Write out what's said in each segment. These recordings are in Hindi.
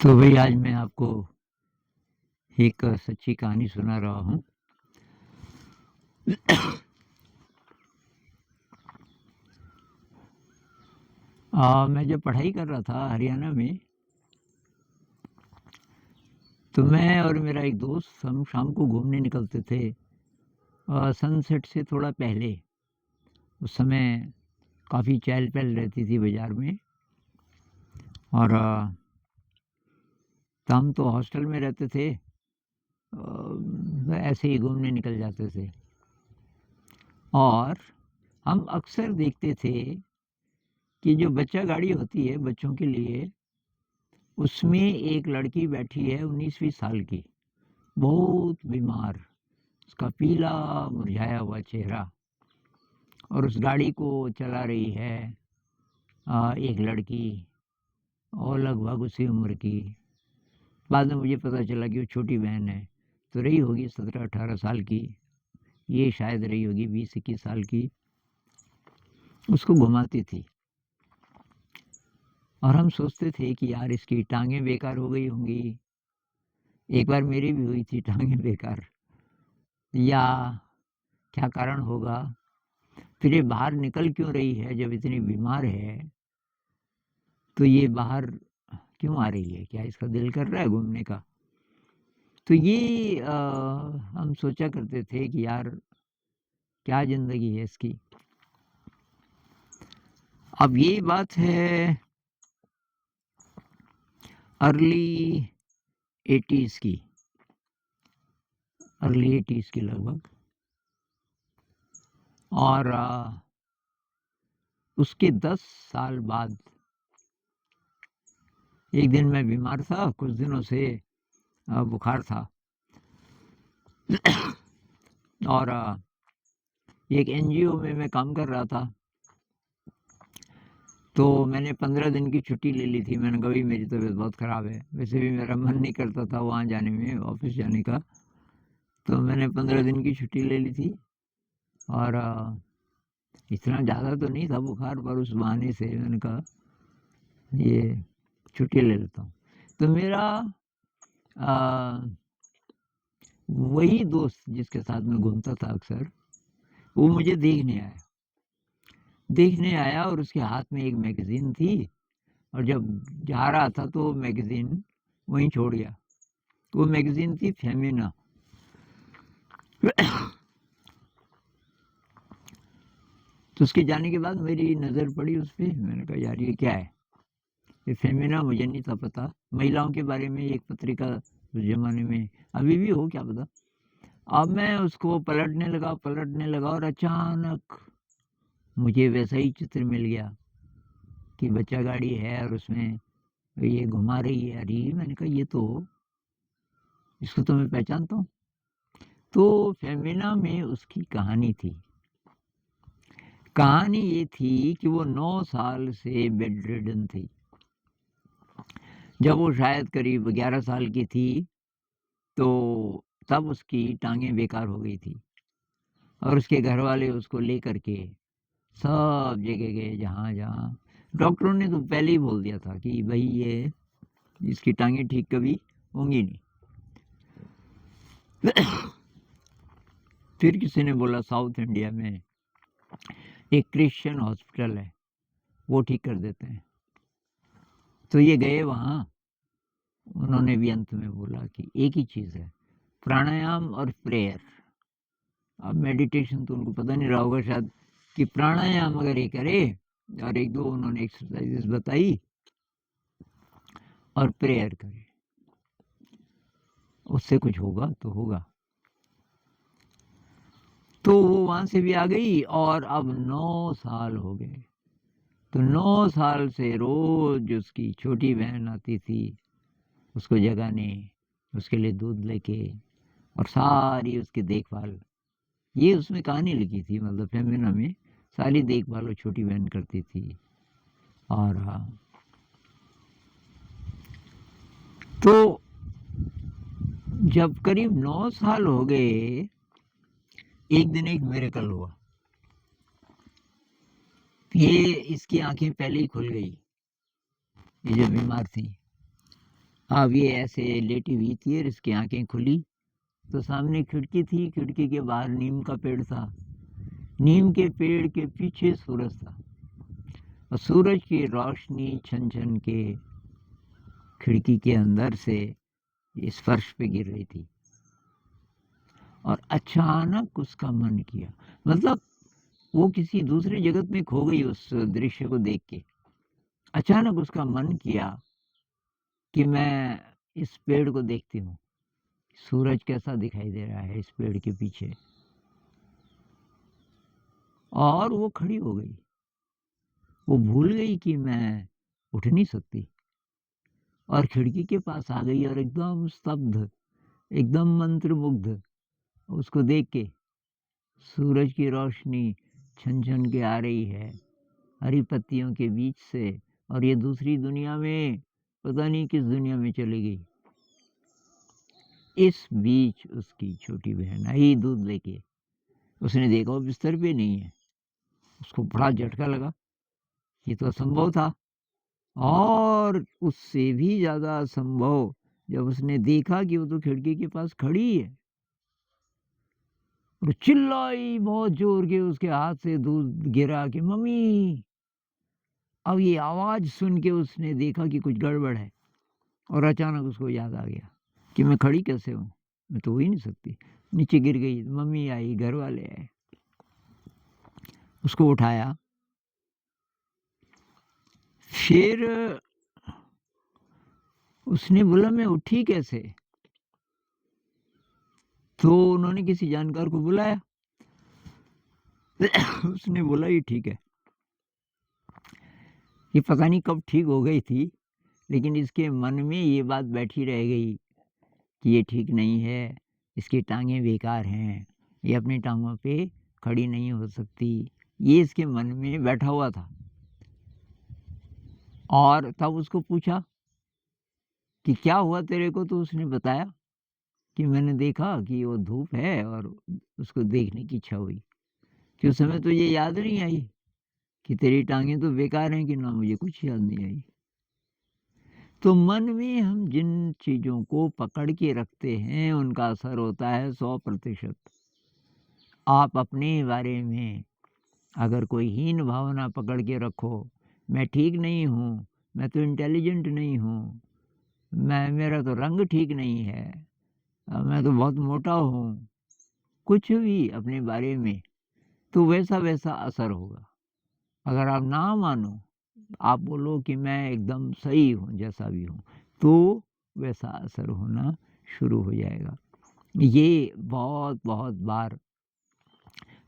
तो भाई आज मैं आपको एक सच्ची कहानी सुना रहा हूँ। मैं जब पढ़ाई कर रहा था हरियाणा में, तो मैं और मेरा एक दोस्त हम शाम को घूमने निकलते थे सनसेट से थोड़ा पहले। उस समय काफ़ी चहल पहल रहती थी बाज़ार में। और तो हम तो हॉस्टल में रहते थे, ऐसे ही घूमने निकल जाते थे। और हम अक्सर देखते थे कि जो बच्चा गाड़ी होती है बच्चों के लिए, उसमें एक लड़की बैठी है 19वीं साल की, बहुत बीमार, उसका पीला मुरझाया हुआ चेहरा, और उस गाड़ी को चला रही है एक लड़की और लगभग उसी उम्र की। बाद में मुझे पता चला कि वो छोटी बहन है, तो रही होगी 17-18 साल की, ये शायद रही होगी 20-21 साल की। उसको घुमाती थी और हम सोचते थे कि यार इसकी टांगें बेकार हो गई होंगी। एक बार मेरी भी हुई थी टांगें बेकार, या क्या कारण होगा। फिर ये बाहर निकल क्यों रही है जब इतनी बीमार है, तो ये बाहर क्यों आ रही है, क्या इसका दिल कर रहा है घूमने का। तो ये हम सोचा करते थे कि यार क्या ज़िंदगी है इसकी। अब ये बात है अर्ली 80s की, अर्ली 80s की लगभग। और उसके 10 साल बाद एक दिन मैं बीमार था, कुछ दिनों से बुखार था। और एक एनजीओ में मैं काम कर रहा था, तो मैंने 15 दिन की छुट्टी ले ली थी। मैंने कहा भाई मेरी तबीयत बहुत ख़राब है, वैसे भी मेरा मन नहीं करता था वहाँ जाने में, ऑफिस जाने का। तो मैंने 15 दिन की छुट्टी ले ली थी। और इतना ज़्यादा तो नहीं था बुखार, पर उस बहाने से मैंने कहा ये छुट्टी ले लेता हूँ। तो मेरा वही दोस्त जिसके साथ मैं घूमता था अक्सर, वो मुझे देखने आया और उसके हाथ में एक मैगज़ीन थी। और जब जा रहा था तो मैगज़ीन वहीं छोड़ गया। वो मैगज़ीन थी फेमिना। तो उसके जाने के बाद मेरी नज़र पड़ी उस पे। मैंने कहा यार ये क्या है, ये फेमिना मुझे नहीं था पता। महिलाओं के बारे में एक पत्रिका उस ज़माने में, अभी भी हो क्या पता। अब मैं उसको पलटने लगा और अचानक मुझे वैसा ही चित्र मिल गया कि बच्चा गाड़ी है और उसमें ये घुमा रही है। अरे मैंने कहा ये तो, इसको तो मैं पहचानता हूँ। तो फेमिना में उसकी कहानी थी। कहानी ये थी कि वो 9 साल से बेड रिडन थी। जब वो शायद करीब 11 साल की थी, तो तब उसकी टांगें बेकार हो गई थी। और उसके घर वाले उसको लेकर के सब जगह गए, जहाँ जहाँ। डॉक्टरों ने तो पहले ही बोल दिया था कि भाई ये इसकी टांगें ठीक कभी होंगी नहीं। फिर किसी ने बोला साउथ इंडिया में एक क्रिश्चियन हॉस्पिटल है, वो ठीक कर देते हैं। तो ये गए वहाँ। उन्होंने भी अंत में बोला कि एक ही चीज़ है, प्राणायाम और प्रेयर। अब मेडिटेशन तो उनको पता नहीं रहा होगा शायद, कि प्राणायाम अगर ये करे और एक दो उन्होंने एक्सरसाइजेस बताई और प्रेयर करे, उससे कुछ होगा तो होगा। तो वो वहाँ से भी आ गई और अब 9 साल हो गए। तो 9 साल से रोज उसकी छोटी बहन आती थी उसको जगाने, उसके लिए दूध लेके, और सारी उसकी देखभाल। ये उसमें कहानी लिखी थी, मतलब फेमिना में सारी देखभाल वो छोटी बहन करती थी। और तो जब करीब 9 साल हो गए, एक दिन एक मिरेकल हुआ। ये इसकी आंखें पहले ही खुल गई, ये जो बीमार थी। अब ये ऐसे लेटी हुई थी और इसकी आंखें खुली तो सामने खिड़की थी, खिड़की के बाहर नीम का पेड़ था, नीम के पेड़ के पीछे सूरज था और सूरज की रोशनी छन छन के खिड़की के अंदर से इस फर्श पे गिर रही थी। और अचानक उसका मन किया, मतलब वो किसी दूसरे जगत में खो गई उस दृश्य को देख के। अचानक उसका मन किया कि मैं इस पेड़ को देखती हूँ, सूरज कैसा दिखाई दे रहा है इस पेड़ के पीछे। और वो खड़ी हो गई, वो भूल गई कि मैं उठ नहीं सकती और खिड़की के पास आ गई और एकदम स्तब्ध, एकदम मंत्रमुग्ध उसको देख के। सूरज की रोशनी छन छन के आ रही है हरी पत्तियों के बीच से और ये दूसरी दुनिया में, पता नहीं किस दुनिया में चली गई। इस बीच उसकी छोटी बहन आई दूध लेके। उसने देखा वो बिस्तर पे नहीं है। उसको बड़ा झटका लगा, ये तो असंभव था। और उससे भी ज्यादा असंभव जब उसने देखा कि वो तो खिड़की के पास खड़ी है और चिल्लाई बहुत जोर के, उसके हाथ से दूध गिरा कि मम्मी। अब ये आवाज सुन के उसने देखा कि कुछ गड़बड़ है और अचानक उसको याद आ गया कि मैं खड़ी कैसे हूँ, मैं तो हो ही नहीं सकती। नीचे गिर गई, मम्मी आई, घर वाले आए, उसको उठाया। फिर उसने बोला मैं उठी कैसे, तो उन्होंने किसी जानकार को बुलाया। उसने बोला ये ठीक है। ये पता नहीं कब ठीक हो गई थी, लेकिन इसके मन में ये बात बैठी रह गई कि ये ठीक नहीं है, इसकी टांगें बेकार हैं, ये अपनी टांगों पे खड़ी नहीं हो सकती। ये इसके मन में बैठा हुआ था। और तब उसको पूछा कि क्या हुआ तेरे को, तो उसने बताया कि मैंने देखा कि वो धूप है और उसको देखने की इच्छा हुई। कि उस समय तो ये याद नहीं आई कि तेरी टांगें तो बेकार हैं, कि ना मुझे कुछ याद नहीं आई। तो मन में हम जिन चीज़ों को पकड़ के रखते हैं उनका असर होता है 100%। आप अपने बारे में अगर कोई हीन भावना पकड़ के रखो, मैं ठीक नहीं हूँ, मैं तो इंटेलिजेंट नहीं हूँ, मैं मेरा तो रंग ठीक नहीं है, मैं तो बहुत मोटा हूँ, कुछ भी अपने बारे में, तो वैसा वैसा असर होगा। अगर आप ना मानो, आप बोलो कि मैं एकदम सही हूँ जैसा भी हूँ, तो वैसा असर होना शुरू हो जाएगा। ये बहुत बार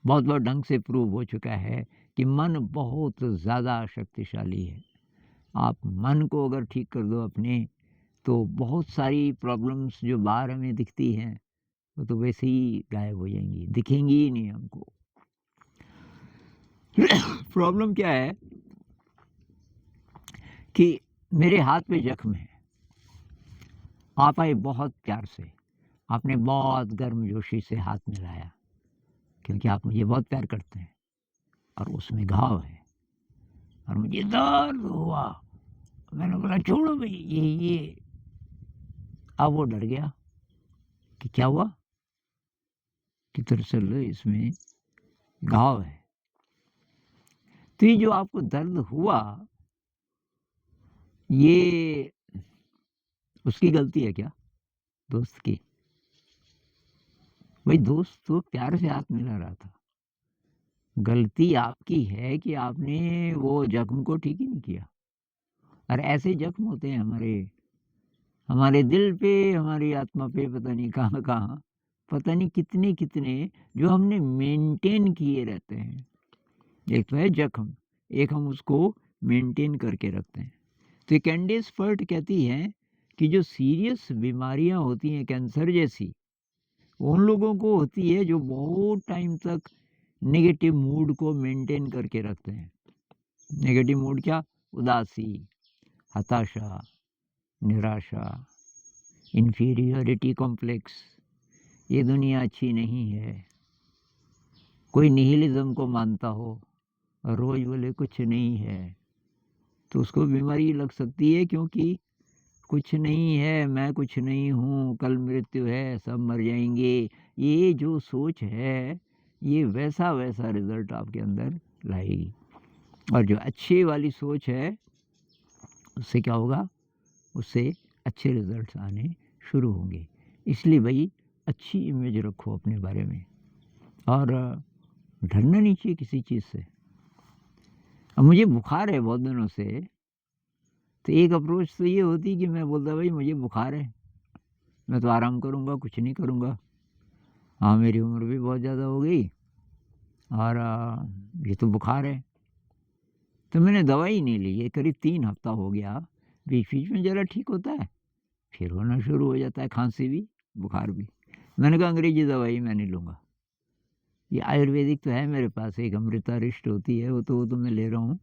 ढंग से प्रूव हो चुका है कि मन बहुत ज़्यादा शक्तिशाली है। आप मन को अगर ठीक कर दो अपने, तो बहुत सारी प्रॉब्लम्स जो बाहर हमें दिखती हैं वो तो वैसे ही गायब हो जाएंगी, दिखेंगी ही नहीं हमको। प्रॉब्लम क्या है कि मेरे हाथ पे जख्म है, आप आए बहुत प्यार से, आपने बहुत गर्मजोशी से हाथ मिलाया क्योंकि आप मुझे बहुत प्यार करते हैं, और उसमें घाव है और मुझे दर्द हुआ। मैंने बोला छोड़ो भाई ये। अब वो डर गया कि क्या हुआ, कि दरअसल इसमें घाव है। तो ये जो आपको दर्द हुआ, ये उसकी गलती है क्या, दोस्त की? भाई दोस्त तो प्यार से हाथ मिला रहा था। गलती आपकी है कि आपने वो जख्म को ठीक ही नहीं किया। और ऐसे जख्म होते हैं हमारे दिल पे, हमारी आत्मा पे, पता नहीं कहाँ कहाँ, पता नहीं कितने कितने, जो हमने मेंटेन किए रहते हैं। एक तो है जख्म, एक हम उसको मेंटेन करके रखते हैं। तो कैंडिस फर्ट कहती हैं कि जो सीरियस बीमारियां होती हैं कैंसर जैसी, उन लोगों को होती है जो बहुत टाइम तक नेगेटिव मूड को मेंटेन करके रखते हैं। नेगेटिव मूड क्या? उदासी, हताशा, निराशा, इन्फीरियरिटी कॉम्प्लेक्स, ये दुनिया अच्छी नहीं है। कोई निहिलिज्म को मानता हो और रोज बोले कुछ नहीं है, तो उसको बीमारी लग सकती है, क्योंकि कुछ नहीं है, मैं कुछ नहीं हूँ, कल मृत्यु है, सब मर जाएँगे। ये जो सोच है, ये वैसा-वैसा रिज़ल्ट आपके अंदर लाएगी। और जो अच्छी वाली सोच है, उससे क्या होगा? उससे अच्छे रिज़ल्ट्स आने शुरू होंगे। इसलिए भई अच्छी इमेज रखो अपने बारे में और डरना नहीं चाहिए किसी चीज़ से। अब मुझे बुखार है बहुत दिनों से, तो एक अप्रोच तो ये होती कि मैं बोलता भाई मुझे बुखार है, मैं तो आराम करूँगा, कुछ नहीं करूँगा। हाँ, मेरी उम्र भी बहुत ज़्यादा हो गई और ये तो बुखार है। तो मैंने दवाई नहीं ली, ये करीब 3 हफ़्ता हो गया। बीच-बीच में ज़रा ठीक होता है, फिर होना शुरू हो जाता है, खाँसी भी, बुखार भी। मैंने कहा अंग्रेज़ी दवाई मैं नहीं लूँगा। ये आयुर्वेदिक तो है मेरे पास, एक अमृतारिष्ट होती है, वो तो मैं ले रहा हूँ।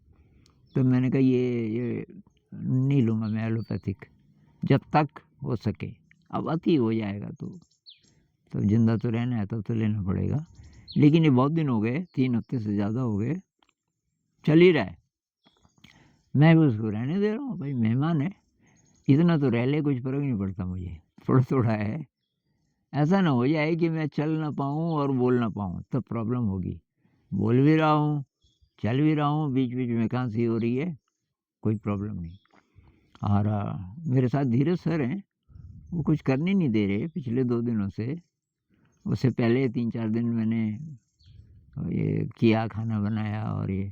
तो मैंने कहा ये नहीं लूँगा मैं एलोपैथिक, जब तक हो सके। अब अति हो जाएगा तो ज़िंदा तो रहना है, तब तो लेना पड़ेगा। लेकिन ये बहुत दिन हो गए, 3 हफ़्ते से ज़्यादा हो गए, चल ही रहा है। मैं भी उसको रहने दे रहा हूँ, भाई मेहमान है, इतना तो रह ले, कुछ फ़र्क नहीं पड़ता मुझे, थोड़ा-थोड़ा है। ऐसा ना हो जाए कि मैं चल ना पाऊँ और बोल ना पाऊँ, तब प्रॉब्लम होगी। बोल भी रहा हूँ, चल भी रहा हूँ, बीच-बीच में खाँसी हो रही है, कोई प्रॉब्लम नहीं। और मेरे साथ धीरज सर हैं, वो कुछ करने नहीं दे रहे पिछले 2 दिनों से। उससे पहले 3-4 दिन मैंने ये किया, खाना बनाया और ये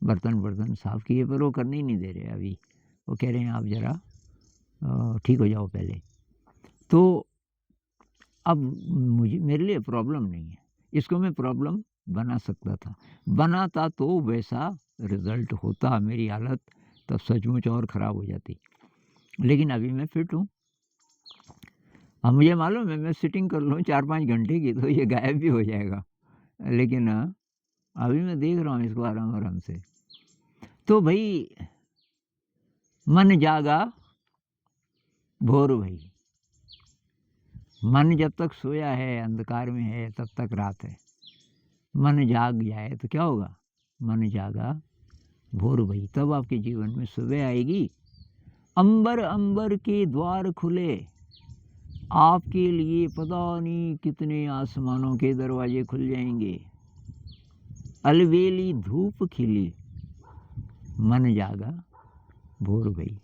बर्तन-वर्तन साफ़ किए, पर वो करने ही नहीं दे रहे अभी। वो कह रहे हैं आप ज़रा ठीक हो जाओ पहले। तो अब मुझे मेरे लिए प्रॉब्लम नहीं है, इसको मैं प्रॉब्लम बना सकता था। बनाता तो वैसा रिज़ल्ट होता, मेरी हालत तब सचमुच और ख़राब हो जाती। लेकिन अभी मैं फिट हूँ। अब मुझे मालूम है मैं सिटिंग कर लूँ 4-5 घंटे की तो ये गायब भी हो जाएगा। लेकिन अभी मैं देख रहा हूँ इसको आराम-आराम से। तो भई मन जागा भोर भई। मन जब तक सोया है, अंधकार में है, तब तक रात है। मन जाग जाए तो क्या होगा? मन जागा भोर भई, तब आपके जीवन में सुबह आएगी। अंबर-अंबर के द्वार खुले, आपके लिए पता नहीं कितने आसमानों के दरवाजे खुल जाएँगे। अलबेली धूप खिली, मन जागा भोर भई।